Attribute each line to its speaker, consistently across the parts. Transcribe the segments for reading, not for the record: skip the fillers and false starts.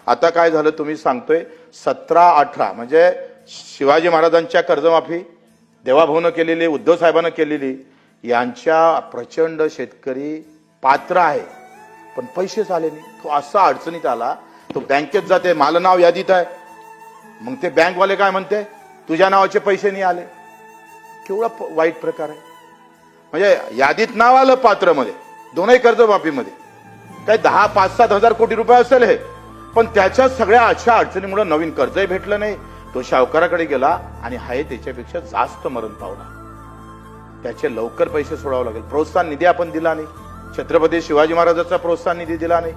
Speaker 1: आता काय झालं तुम्ही सांगतोय 17-18 म्हणजे शिवाजी महाराजांच्या कर्जमाफी देवाभाऊनं केलेली, उद्धव साहेबांना केलेली, यांच्या प्रचंड शेतकरी पात्र आहे पण पैसेच आले नाही. तो असा अडचणीत आला, तो बँकेत जाते, माझं नाव यादीत आहे, मग ते बँकवाले काय म्हणते तुझ्या नावाचे पैसे नाही आले. केवढा वाईट प्रकार आहे. म्हणजे यादीत नाव आलं पात्रमध्ये, दोनही कर्जमाफीमध्ये काय 10-5-7 हजार कोटी रुपये असेल हे, पण त्याच्या सगळ्या अशा अडचणीमुळे नवीन कर्जही भेटलं नाही. तो सावकाराकडे गेला आणि आहे त्याच्यापेक्षा जास्त मरण पावला. त्याचे लवकर पैसे सोडावे लागेल. प्रोत्साहन निधी आपण दिला नाही. छत्रपती शिवाजी महाराजांचा प्रोत्साहन निधी दिला नाही.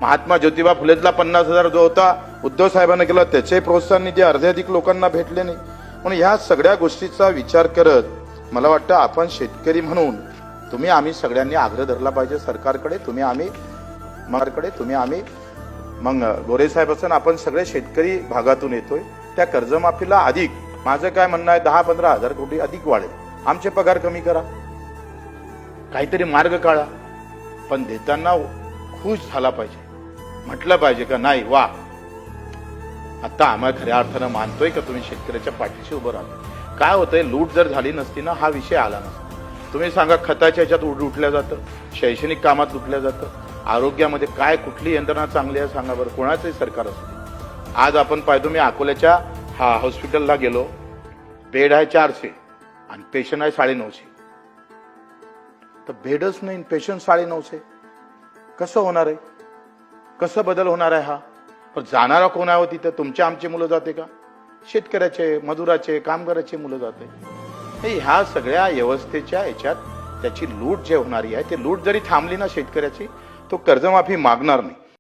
Speaker 1: महात्मा ज्योतिबा फुलेला 50,000 जो होता उद्धव साहेबांना केला, त्याचे प्रोत्साहन निधी अर्ध्याधिक लोकांना भेटले नाही. म्हणून ह्या सगळ्या गोष्टीचा विचार करत मला वाटतं आपण शेतकरी म्हणून तुम्ही आम्ही सगळ्यांनी आग्रह धरला पाहिजे सरकारकडे, तुम्ही आम्ही मग गोरे साहेब असं आपण सगळे शेतकरी भागातून येतोय. त्या कर्जमाफीला अधिक, माझं काय म्हणणं आहे, 10-15 हजार कोटी अधिक वाढेल. आमचे पगार कमी करा, काहीतरी मार्ग काढा, पण देताना खुश झाला पाहिजे, म्हटलं पाहिजे का नाही वा आता आम्हाला खऱ्या अर्थानं मानतोय का तुम्ही शेतकऱ्याच्या पाठीशी उभं राहतो. काय होतंय, लूट जर झाली नसती ना हा विषय आला नसता. तुम्ही सांगा, खताच्या ह्याच्यात लुटल्या जातं, शैक्षणिक कामात लुटल्या जातं, आरोग्यामध्ये काय कुठली यंत्रणा चांगली आहे सांगा बरं, कोणाचंही सरकार असतं. आज आपण पाहतो, मी अकोल्याच्या हॉस्पिटलला गेलो, बेड आहे 400 आणि पेशंट आहे 950. तर बेडच नाही, पेशंट 950. कसं होणार आहे, कसं बदल होणार आहे हा? पण जाणारा कोण आहे तिथं? तुमच्या आमची मुलं जाते का? शेतकऱ्याचे, मजुराचे, कामगाराचे मुलं जाते. ह्या सगळ्या व्यवस्थेच्या याच्यात त्याची लूट जे होणारी आहे, ते लूट जरी थांबली ना शेतकऱ्याची, तो कर्जमाफी मागणार नाही.